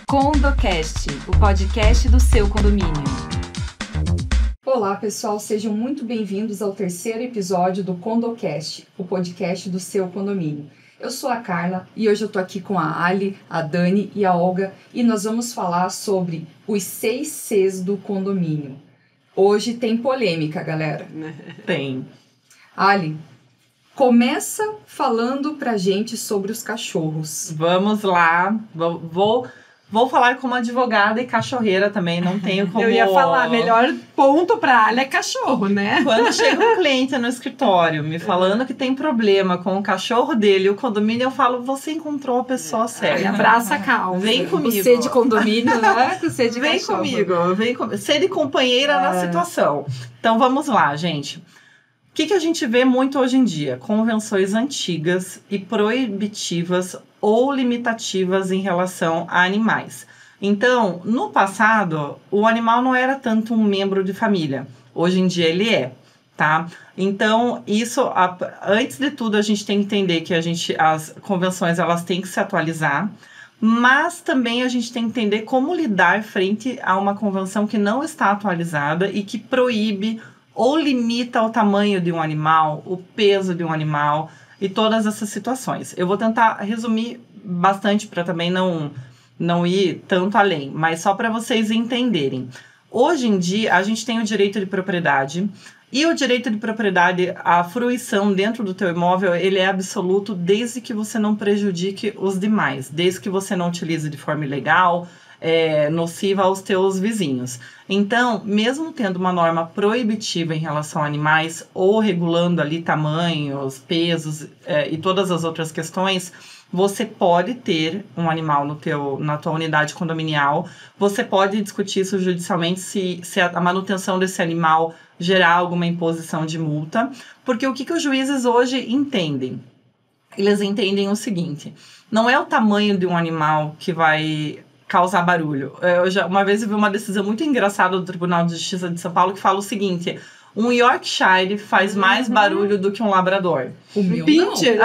CondoCast, o podcast do seu condomínio. Olá, pessoal, sejam muito bem-vindos ao terceiro episódio do CondoCast, o podcast do seu condomínio. Eu sou a Carla e hoje eu tô aqui com a Ali, a Dani e a Olga e nós vamos falar sobre os 6 Cs do condomínio. Hoje tem polêmica, galera. Tem. Ali, começa falando pra gente sobre os cachorros. Vamos lá. Vou falar como advogada e cachorreira também, não tenho como... Eu ia falar, melhor ponto pra área é cachorro, né? Quando chega um cliente no escritório me falando que tem problema com o cachorro dele e o condomínio, eu falo, você encontrou a pessoa certa. Abraça a calma. Vem comigo. O C de condomínio, né? O C de Vem cachorro. comigo. Ser de companheira na situação. Então, vamos lá, gente. O que a gente vê muito hoje em dia? Convenções antigas e proibitivas ou limitativas em relação a animais. Então, no passado, o animal não era tanto um membro de família. Hoje em dia ele é, tá? Então, antes de tudo, a gente tem que entender que as convenções elas têm que se atualizar, mas também a gente tem que entender como lidar frente a uma convenção que não está atualizada e que proíbe ou limita o tamanho de um animal, o peso de um animal e todas essas situações. Eu vou tentar resumir bastante para também não ir tanto além, mas só para vocês entenderem. Hoje em dia, a gente tem o direito de propriedade e o direito de propriedade, a fruição dentro do teu imóvel, ele é absoluto desde que você não prejudique os demais, desde que você não utilize de forma ilegal, nociva aos teus vizinhos. Então, mesmo tendo uma norma proibitiva em relação a animais ou regulando ali tamanhos, pesos e todas as outras questões, você pode ter um animal na tua unidade condominial, você pode discutir isso judicialmente se a manutenção desse animal gerar alguma imposição de multa, porque o que os juízes hoje entendem? Eles entendem o seguinte, não é o tamanho de um animal que vai causar barulho. Uma vez eu vi uma decisão muito engraçada do Tribunal de Justiça de São Paulo que fala o seguinte, um Yorkshire faz mais barulho do que um labrador. O meu Pincher.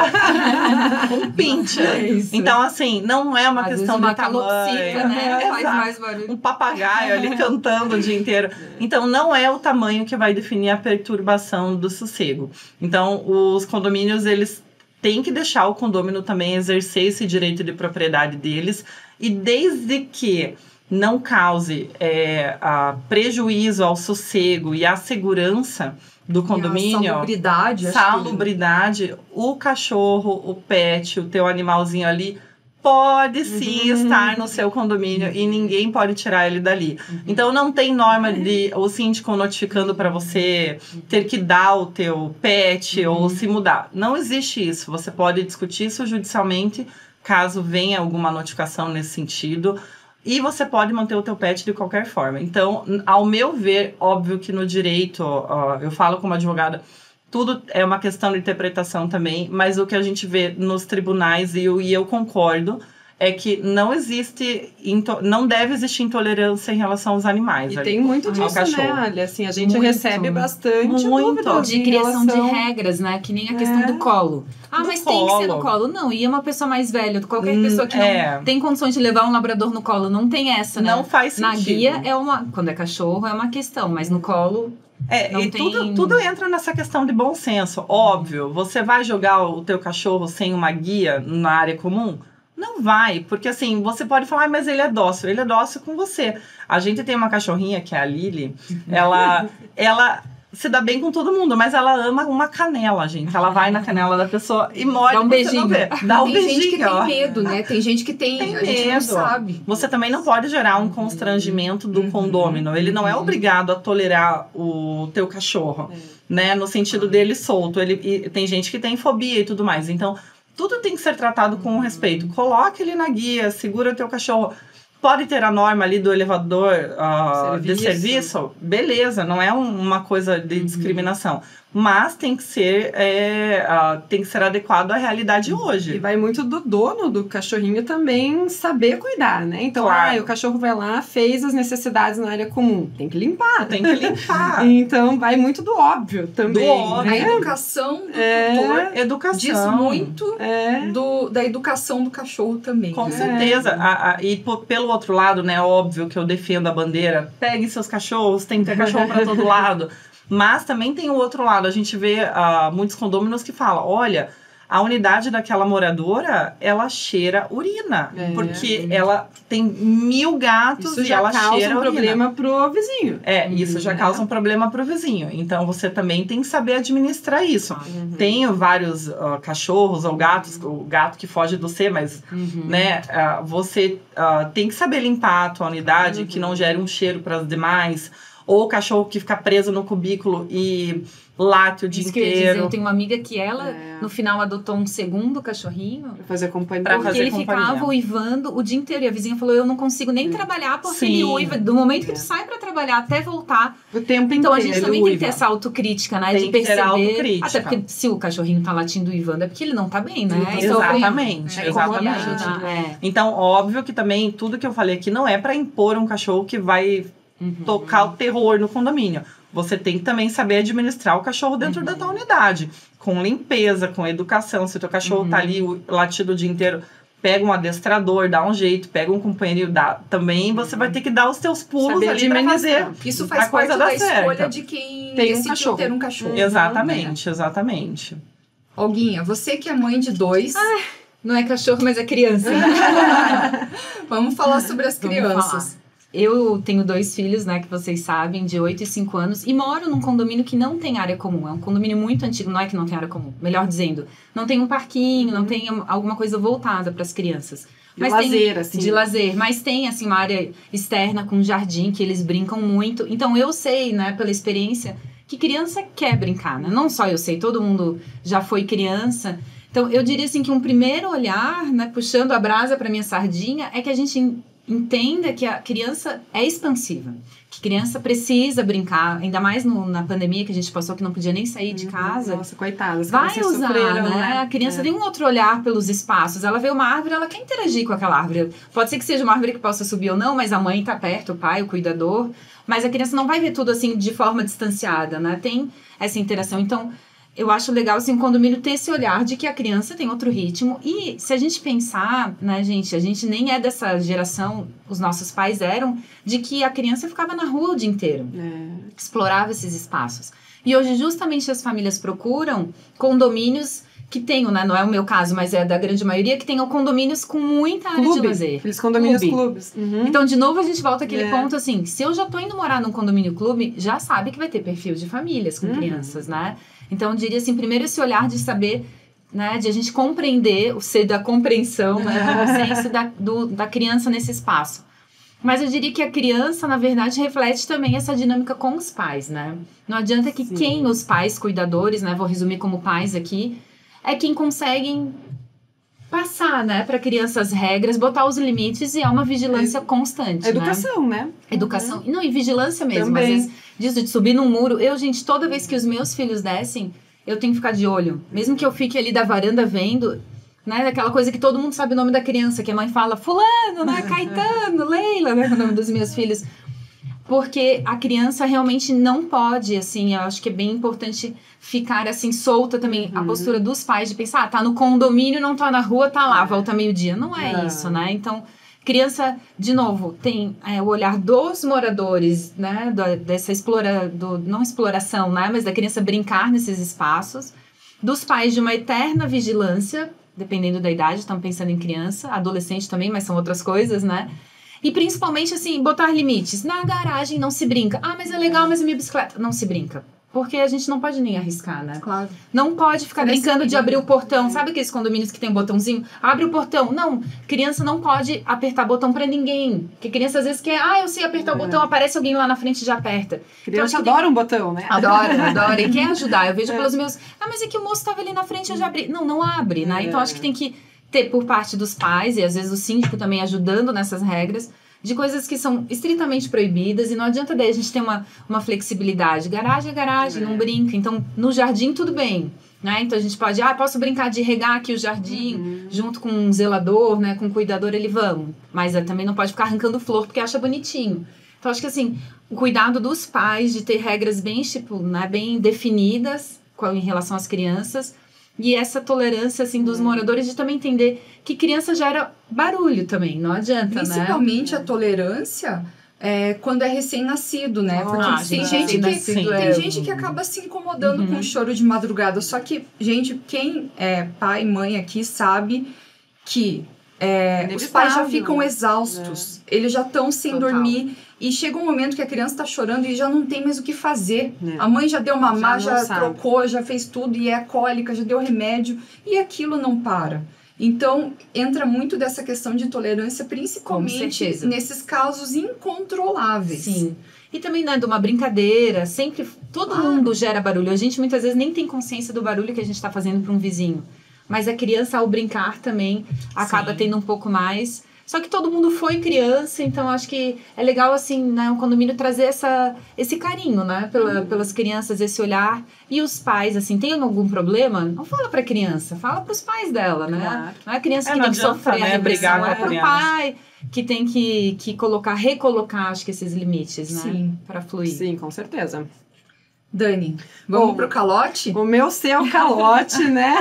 Um pincher. Então, assim, não é uma questão de tamanho. Né? Faz mais barulho. Um papagaio ali cantando o dia inteiro. Então, não é o tamanho que vai definir a perturbação do sossego. Então, os condomínios, eles têm que deixar o condômino também exercer esse direito de propriedade deles. E desde que não cause prejuízo ao sossego e à segurança do condomínio, salubridade, o cachorro, o pet, o teu animalzinho ali, pode sim estar no seu condomínio e ninguém pode tirar ele dali. Então, não tem norma de o síndico notificando para você ter que dar o teu pet ou se mudar. Não existe isso. Você pode discutir isso judicialmente, caso venha alguma notificação nesse sentido, e você pode manter o teu pet de qualquer forma. Então, ao meu ver, óbvio que no direito, eu falo como advogada, tudo é uma questão de interpretação também, mas o que a gente vê nos tribunais, e eu concordo, é que não deve existir intolerância em relação aos animais. E tem muito disso, né, Ali? Assim, a gente recebe bastante dúvida de criação de regras, né? Que nem a questão do colo. Mas tem que ser no colo. Não, e uma pessoa mais velha, qualquer pessoa que não tem condições de levar um labrador no colo, não tem essa, né? Não faz sentido. Na guia, quando é cachorro, é uma questão, mas no colo... Tudo entra nessa questão de bom senso. Óbvio, você vai jogar o teu cachorro sem uma guia na área comum? Não vai, porque assim, você pode falar, mas ele é dócil com você. A gente tem uma cachorrinha, que é a Lily, ela se dá bem com todo mundo, mas ela ama uma canela, gente. Ela vai na canela da pessoa e morde. Dá um beijinho. Dá um tem beijinho, gente que tem medo, né? Tem gente que tem a gente não sabe. Você também não pode gerar um constrangimento do condômino. Ele não é obrigado a tolerar o teu cachorro, né? No sentido dele solto. Tem gente que tem fobia e tudo mais. Então, tudo tem que ser tratado com respeito. Coloque ele na guia, segura o teu cachorro. Pode ter a norma ali do elevador de serviço, beleza, não é uma coisa de discriminação. Mas tem que ser adequado à realidade hoje. E vai muito do dono do cachorrinho também saber cuidar, né? Então, claro. O cachorro vai lá, fez as necessidades na área comum. Tem que limpar. Então, vai muito do óbvio também. A educação do tutor diz muito da educação do cachorro também. Com certeza. E pelo outro lado, né, óbvio que eu defendo a bandeira, peguem seus cachorros, tem que ter cachorro para todo lado. Mas também tem o outro lado, a gente vê muitos condôminos que falam, olha, a unidade daquela moradora, ela cheira urina. Porque ela tem 1000 gatos e ela cheira urina. Isso já causa um problema pro vizinho. Isso já causa um problema pro vizinho. Então, você também tem que saber administrar isso. Tenho vários cachorros ou gatos, o gato que foge do C, mas, né, você tem que saber limpar a tua unidade, que não gere um cheiro para as demais. Ou o cachorro que fica preso no cubículo e late o dia inteiro. Eu tenho uma amiga que ela, no final, adotou um segundo cachorrinho. Pra fazer companhia. Porque ele ficava uivando o dia inteiro. E a vizinha falou, eu não consigo nem trabalhar porque ele uiva. Do momento que tu sai pra trabalhar até voltar. O tempo inteiro. Então a gente também tem que ter essa autocrítica, né? Tem de perceber. Que ter autocrítica. Até porque se o cachorrinho tá latindo uivando é porque ele não tá bem, né? Exatamente. Então, óbvio que também tudo que eu falei aqui não é pra impor um cachorro que vai tocar o terror no condomínio. Você tem que também saber administrar o cachorro dentro da tua unidade. Com limpeza, com educação. Se o teu cachorro tá ali latido o dia inteiro, pega um adestrador, dá um jeito, pega um companheiro, dá. Também você vai ter que dar os teus pulos saber ali pra fazer. Isso faz parte da escolha de quem decidiu ter um cachorro. Exatamente. Olguinha, você que é mãe de 2... não é cachorro, mas é criança. Vamos falar sobre as crianças. Eu tenho 2 filhos, né, que vocês sabem, de 8 e 5 anos, e moro num condomínio que não tem área comum. É um condomínio muito antigo, não é que não tem área comum, melhor dizendo. Não tem um parquinho, não tem alguma coisa voltada para as crianças. Mas lazer, assim. De lazer, mas tem, assim, uma área externa com jardim, que eles brincam muito. Então, eu sei, né, pela experiência, que criança quer brincar, né? Não só eu sei, todo mundo já foi criança. Então, eu diria, assim, que um primeiro olhar, né, puxando a brasa para minha sardinha, é que a gente entenda que a criança é expansiva, que criança precisa brincar, ainda mais na pandemia que a gente passou, que não podia nem sair de casa. Nossa, coitadas. Vai usar, né? A criança tem um outro olhar pelos espaços. Ela vê uma árvore, ela quer interagir com aquela árvore. Pode ser que seja uma árvore que possa subir ou não, mas a mãe tá perto, o pai, o cuidador. Mas a criança não vai ver tudo assim de forma distanciada, né? Tem essa interação. Então, eu acho legal, assim, o condomínio ter esse olhar de que a criança tem outro ritmo. E se a gente pensar, né, gente, a gente nem é dessa geração, os nossos pais eram, de que a criança ficava na rua o dia inteiro. Explorava esses espaços. E hoje, justamente, as famílias procuram condomínios que tenham, né, não é o meu caso, mas é da grande maioria, que tenham condomínios com muita área de lazer. Aqueles condomínios clubes. Então, de novo, a gente volta àquele ponto, assim, se eu já tô indo morar num condomínio clube, já sabe que vai ter perfil de famílias com crianças, né? Então, eu diria assim, primeiro esse olhar de saber, né, de a gente compreender, o ser da compreensão, né, o senso da criança nesse espaço. Mas eu diria que a criança, na verdade, reflete também essa dinâmica com os pais, né? Não adianta que os pais cuidadores, né, vou resumir como pais aqui, é quem conseguem passar, né, para criança as regras, botar os limites e é uma vigilância constante, educação, né? Educação. Não, e vigilância mesmo. Também. Às vezes, disso de subir num muro. Gente, toda vez que os meus filhos descem, eu tenho que ficar de olho. Mesmo que eu fique ali da varanda vendo, né, aquela coisa que todo mundo sabe o nome da criança, que a mãe fala, fulano, né, Caetano, Leila, né, o nome dos meus filhos. Porque a criança realmente não pode, assim, eu acho que é bem importante ficar, assim, solta também. A postura dos pais de pensar, tá no condomínio, não tá na rua, tá lá, volta meio-dia. Não é isso, né? Então, criança, de novo, tem o olhar dos moradores, né? Dessa não exploração, né? Mas da criança brincar nesses espaços. Dos pais de uma eterna vigilância, dependendo da idade, estamos pensando em criança, adolescente também, mas são outras coisas, né? E principalmente, assim, botar limites. Na garagem não se brinca. Mas é legal, mas a minha bicicleta... Não se brinca. Porque a gente não pode nem arriscar, né? Claro. Não pode ficar brincando de abrir o portão. Sabe aqueles condomínios que tem um botãozinho? Abre o portão. Não, criança não pode apertar botão pra ninguém. Porque criança às vezes quer... eu sei apertar o botão, aparece alguém lá na frente e já aperta. Criança adora um botão, né? Adora. E quer ajudar. Eu vejo pelos meus... mas é que o moço tava ali na frente, eu já abri. Não abre, né? Então, acho que tem que ter por parte dos pais, e às vezes o síndico também ajudando nessas regras, de coisas que são estritamente proibidas, e não adianta daí a gente ter uma flexibilidade. Garagem é garagem, não brinca. Então, no jardim, tudo bem, né? Então, a gente pode, posso brincar de regar aqui o jardim, junto com um zelador, né? Com um cuidador, vamos. Mas também não pode ficar arrancando flor, porque acha bonitinho. Então, acho que, assim, o cuidado dos pais de ter regras bem, bem definidas em relação às crianças, E essa tolerância, assim, dos moradores de também entender que criança gera barulho também, não adianta, Principalmente a tolerância quando é recém-nascido, né? Porque tem gente que acaba se incomodando com o choro de madrugada. Só que, gente, quem é pai e mãe aqui sabe que os pais já ficam exaustos. Eles já estão sem dormir. E chega um momento que a criança está chorando e já não tem mais o que fazer. A mãe já deu mamar, já trocou, já fez tudo. E é cólica, já deu remédio. E aquilo não para. Então, entra muito dessa questão de tolerância, principalmente nesses casos incontroláveis. Sim. E também, né, de uma brincadeira, sempre, todo mundo gera barulho. A gente muitas vezes nem tem consciência do barulho que a gente está fazendo para um vizinho. Mas a criança, ao brincar também, acaba tendo um pouco mais. Só que todo mundo foi criança, então acho que é legal, assim, né, o condomínio trazer esse carinho, né, pelas crianças, esse olhar. E os pais, assim, tem algum problema? Não fala pra criança, fala pros pais dela, né? Claro. Não é a criança que tem que sofrer a repressão, é pro pai que tem que recolocar, acho que esses limites, né? Sim. Pra fluir. Sim, com certeza. Dani, vamos pro calote? O meu seu calote, né?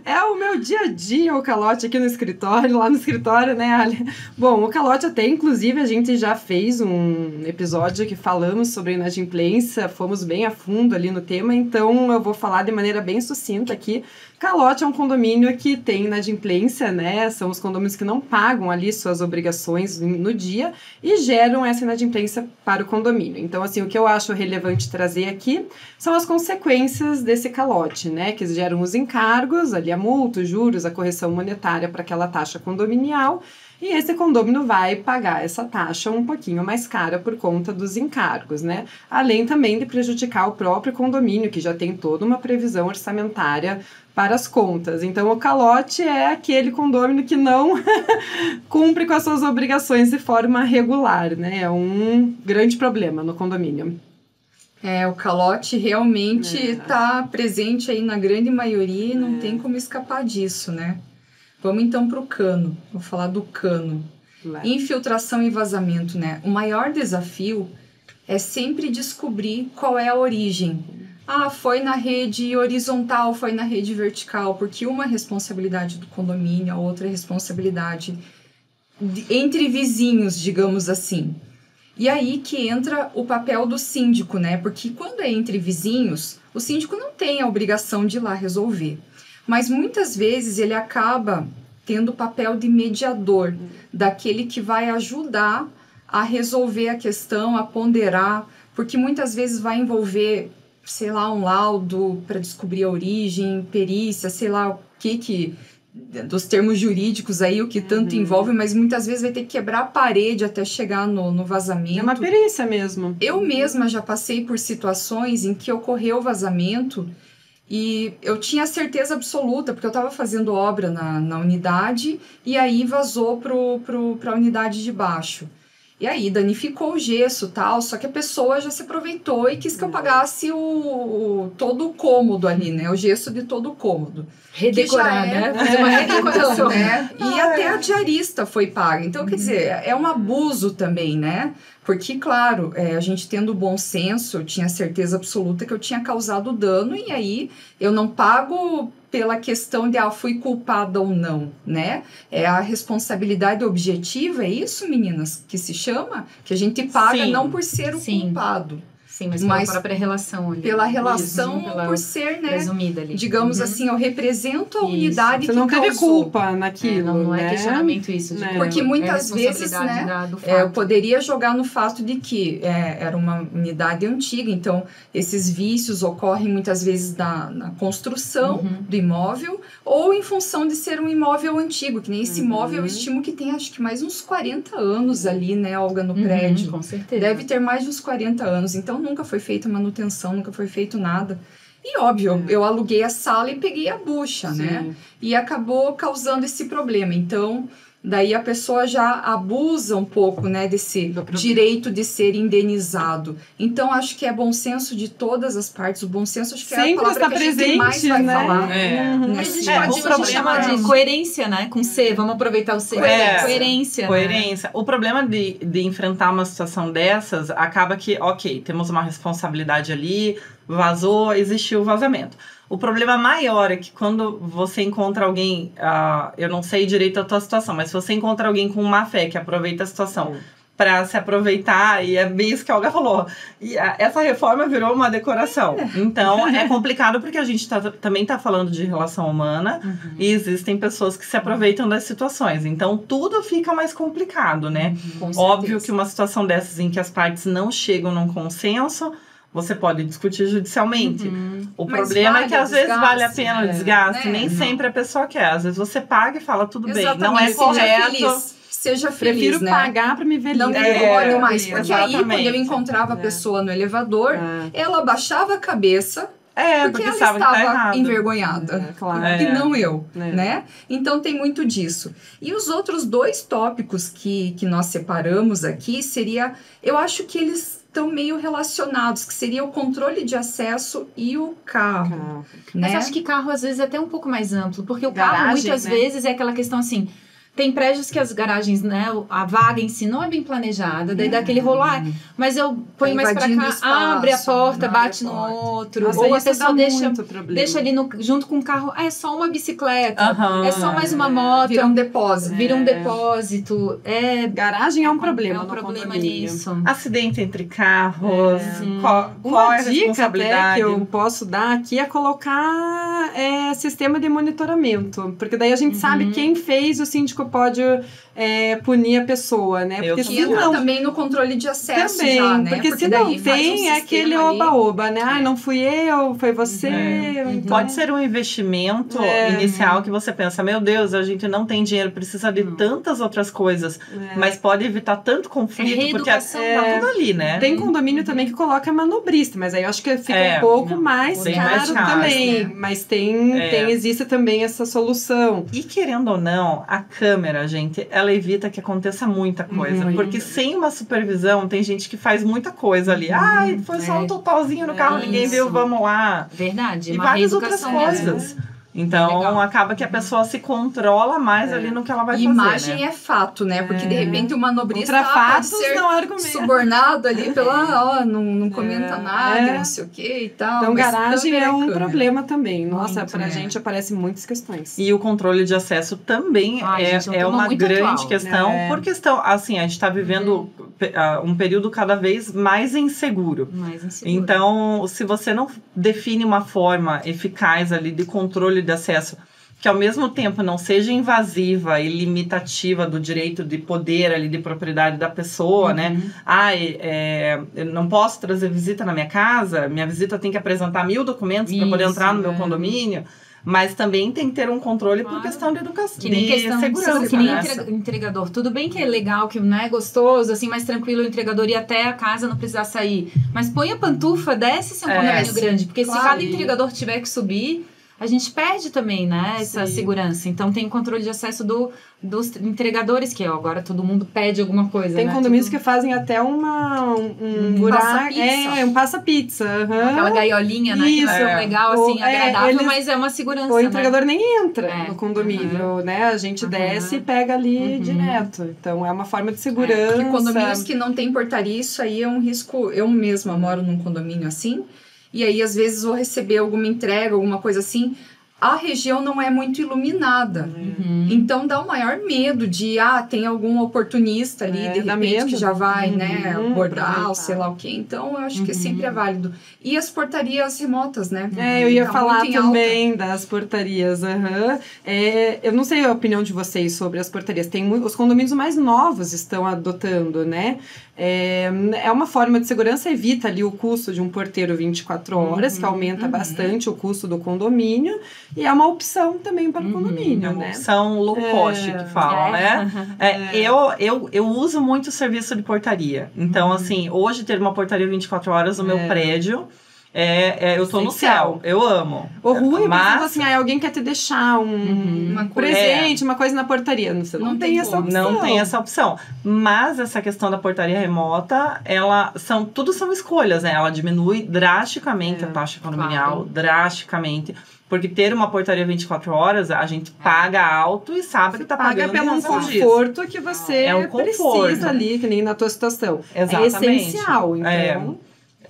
É o meu dia a dia o calote aqui no escritório, lá no escritório, né, Ali? Bom, o calote até, inclusive, a gente já fez um episódio que falamos sobre inadimplência, fomos bem a fundo ali no tema, então eu vou falar de maneira bem sucinta aqui. Calote é um condomínio que tem inadimplência, né? São os condomínios que não pagam ali suas obrigações no dia e geram essa inadimplência para o condomínio. Então, assim, o que eu acho relevante trazer aqui são as consequências desse calote, né? Que geram os encargos, ali a multa, os juros, a correção monetária para aquela taxa condominial. E esse condomínio vai pagar essa taxa um pouquinho mais cara por conta dos encargos, né? Além também de prejudicar o próprio condomínio, que já tem toda uma previsão orçamentária para as contas. Então, o calote é aquele condomínio que não cumpre com as suas obrigações de forma regular, né? É um grande problema no condomínio. O calote realmente está presente aí na grande maioria e não tem como escapar disso, né? Vamos então para o cano. Vou falar do cano. Infiltração e vazamento, né? O maior desafio é sempre descobrir qual é a origem. Foi na rede horizontal, foi na rede vertical, porque uma é responsabilidade do condomínio, a outra é responsabilidade entre vizinhos, digamos assim. E aí que entra o papel do síndico, né? Porque quando é entre vizinhos, o síndico não tem a obrigação de ir lá resolver. Mas muitas vezes ele acaba tendo o papel de mediador, daquele que vai ajudar a resolver a questão, a ponderar, porque muitas vezes vai envolver, sei lá, um laudo para descobrir a origem, perícia, sei lá o que dos termos jurídicos aí, o que tanto envolve, mas muitas vezes vai ter que quebrar a parede até chegar no vazamento. É uma perícia mesmo. Eu mesma já passei por situações em que ocorreu vazamento e eu tinha certeza absoluta, porque eu estava fazendo obra na unidade e aí vazou para a unidade de baixo. E aí danificou o gesso e tal, só que a pessoa já se aproveitou e quis que eu pagasse todo o cômodo ali, né? O gesso de todo o cômodo. Redecorar, né? Fazer uma redecoração, né? E até a diarista foi paga. Então, quer dizer, é um abuso também, né? Porque, claro, a gente tendo bom senso, eu tinha certeza absoluta que eu tinha causado dano e aí eu não pago pela questão de fui culpada ou não, né? É a responsabilidade objetiva, é isso, meninas, que se chama? Que a gente paga não por ser o culpado. Sim, mas pela própria relação ali. Pela relação, por ser, né? Presumida ali. Digamos assim, eu represento a unidade que causou. Você não teve culpa naquilo, não é questionamento isso. Porque muitas vezes, né? Eu poderia jogar no fato de que era uma unidade antiga, então esses vícios ocorrem muitas vezes na construção do imóvel ou em função de ser um imóvel antigo, que nem esse imóvel eu estimo que tem acho que mais uns 40 anos ali, né, Olga, no prédio. Com certeza. Deve ter mais de uns 40 anos, então nunca foi feita manutenção, nunca foi feito nada. E óbvio, eu aluguei a sala e peguei a bucha, né? E acabou causando esse problema. Então, daí a pessoa já abusa um pouco, né, desse direito de ser indenizado. Então, acho que é bom senso de todas as partes. O bom senso, acho que é a palavra que a gente mais vai falar. A gente pode chamar de coerência, né? Com C, vamos aproveitar o C. Coerência. Coerência. O problema de enfrentar uma situação dessas, acaba que, ok, temos uma responsabilidade ali, vazou, existiu o vazamento. O problema maior é que quando você encontra alguém, eu não sei direito a tua situação, mas se você encontra alguém com má fé que aproveita a situação para se aproveitar, e é bem isso que a Olga falou, e essa reforma virou uma decoração. Então, é complicado porque a gente também tá falando de relação humana e existem pessoas que se aproveitam das situações. Então, tudo fica mais complicado, né? Óbvio que uma situação dessas em que as partes não chegam num consenso, você pode discutir judicialmente. O problema é que às vezes vale a pena o desgaste, nem sempre a pessoa quer. Às vezes você paga e fala, tudo bem, não é correto. Seja feliz, prefiro pagar pra me ver não livre. me demore mais. Porque exatamente. aí, quando eu encontrava a pessoa no elevador, ela baixava a cabeça porque ela estava envergonhada. Claro. E não eu, né? Então, tem muito disso. E os outros 2 tópicos que nós separamos aqui seria... Eu acho que eles estão meio relacionados, que seria o controle de acesso e o carro. Né? Mas acho que carro, às vezes, é até um pouco mais amplo. Porque o Garagem, carro, muitas vezes, é aquela questão assim... Tem prédios que as garagens, né, a vaga em si não é bem planejada, daí dá aquele rolo, mas eu ponho mais pra cá, espaço, abre a porta, bate no outro, Nossa, ou a isso pessoa dá deixa ali junto com o carro, é só uma bicicleta, é só mais uma moto. Vira um depósito. Vira um depósito. Garagem é um problema. É um problema nisso. Acidente entre carros, qual Uma é a dica responsabilidade? até que eu posso dar aqui é colocar sistema de monitoramento, porque daí a gente sabe quem fez, o síndico pode punir a pessoa, né? Porque que entra também no controle de acesso também, já, né? porque se não tem, é aquele oba-oba, né? Não fui eu, foi você. Então... Pode ser um investimento inicial que você pensa, meu Deus, a gente não tem dinheiro, precisa de tantas outras coisas, mas pode evitar tanto conflito, porque tá tudo ali, né? Tem condomínio também que coloca manobrista, mas aí eu acho que fica um pouco mais caro também, né? Mas existe também essa solução. E querendo ou não, a câmera, gente, ela evita que aconteça muita coisa. Porque sem uma supervisão, tem gente que faz muita coisa ali. Ai, foi só um totalzinho no carro, ninguém viu, vamos lá. Verdade. E várias outras coisas. Então, acaba que a pessoa se controla mais ali no que ela vai fazer, imagem é fato, né? Porque, de repente, o manobrista pode ser subornado ali pela... não comenta nada, não sei o que e tal. Então, garagem é um problema também. Nossa, pra gente aparecem muitas questões. E o controle de acesso também é uma grande questão. Por questão, assim, a gente tá vivendo um período cada vez mais inseguro. Então, se você não define uma forma eficaz ali de controle de acesso, que ao mesmo tempo não seja invasiva e limitativa do direito de poder ali, de propriedade da pessoa, né? Eu não posso trazer visita na minha casa, minha visita tem que apresentar 1000 documentos para poder entrar no meu condomínio. Mas também tem que ter um controle por questão de educação, de segurança. Que nem entregador. Tudo bem que é legal, que não é gostoso, assim, mais tranquilo o entregador ir até a casa, não precisar sair. Mas põe a pantufa, desce se é um condomínio grande. Porque se cada entregador tiver que subir, a gente perde também, né, essa segurança. Então, tem controle de acesso dos entregadores, que agora todo mundo pede alguma coisa, tem condomínios que fazem até um buraco, um passa-pizza. Aquela gaiolinha, né, que é legal, assim, agradável, mas é uma segurança, o entregador nem entra no condomínio, né, a gente desce e pega ali direto. Então, é uma forma de segurança. Porque condomínios que não tem portaria, isso aí é um risco. Eu mesma moro num condomínio assim, e aí, às vezes, vou receber alguma entrega, alguma coisa assim. A região não é muito iluminada. Então, dá o maior medo de, tem algum oportunista ali, de repente, que já vai, né, abordar, ou sei lá o quê. Então, eu acho que sempre é válido. E as portarias remotas, né? Eu ia falar também das portarias. Eu não sei a opinião de vocês sobre as portarias. Os condomínios mais novos estão adotando, né? É uma forma de segurança, evita ali o custo de um porteiro 24 horas, que aumenta bastante o custo do condomínio, e é uma opção também para o condomínio, é uma né? opção low cost que falam, né? Eu uso muito o serviço de portaria. Então, assim, hoje ter uma portaria 24 horas no meu prédio, eu tô no céu, eu amo. O ruim é que assim, alguém quer te deixar um presente, uma coisa na portaria. Você não tem essa opção. Não tem essa opção. Mas essa questão da portaria remota, tudo são escolhas, né? Ela diminui drasticamente a taxa condominial, drasticamente. Porque ter uma portaria 24 horas, a gente paga alto e sabe que tá pagando pelo conforto que você precisa ali, que nem na tua situação. Exatamente. É essencial, então...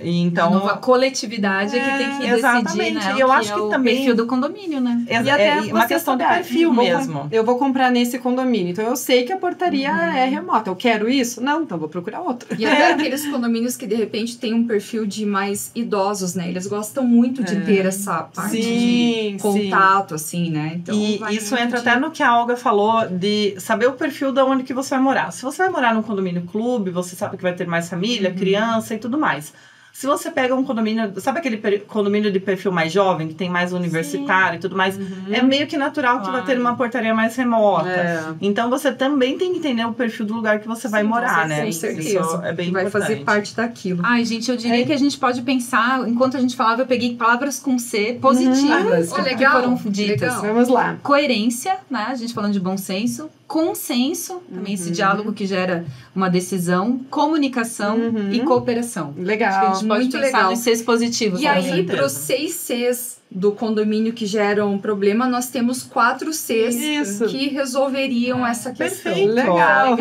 Então, a coletividade que tem que decidir, né? E eu acho que também o perfil do condomínio, né? E até uma questão de perfil mesmo. Eu vou comprar nesse condomínio, então eu sei que a portaria é remota. Eu quero isso? Não, então vou procurar outro. E até aqueles condomínios que de repente tem um perfil de mais idosos, né? Eles gostam muito de ter essa parte de contato, assim, né? Então, e isso entra até no que a Olga falou de saber o perfil de onde que você vai morar. Se você vai morar num condomínio clube, você sabe que vai ter mais família, criança e tudo mais. Se você pega um condomínio, sabe aquele condomínio de perfil mais jovem, que tem mais universitário e tudo mais, é meio que natural que vai ter uma portaria mais remota. Então, você também tem que entender o perfil do lugar que você vai morar, né? Com certeza. Isso é bem vai importante. fazer parte daquilo. Ai, gente, eu diria que a gente pode pensar, enquanto a gente falava, eu peguei palavras com C positivas que foram ditas. Vamos lá. Coerência, né? A gente falando de bom senso. Consenso, também esse diálogo que gera uma decisão, comunicação e cooperação. Legal. Acho que a gente pode Muito pensar legal. nos Cs positivos. E aí, para os 6 Cs do condomínio que geram um problema, nós temos 4 Cs que resolveriam essa questão. Perfeito. Legal.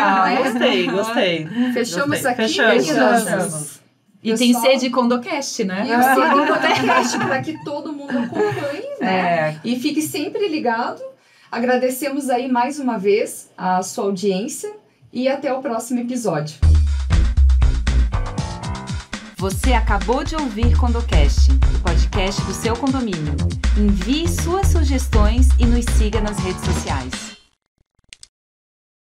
Gostei. Fechamos aqui, Fechamos. meninas? E tem C de Condocast, né? E o C do podcast, para que todo mundo acompanhe, né? E fique sempre ligado. Agradecemos aí mais uma vez a sua audiência e até o próximo episódio. Você acabou de ouvir Condocast, o podcast do seu condomínio. Envie suas sugestões e nos siga nas redes sociais.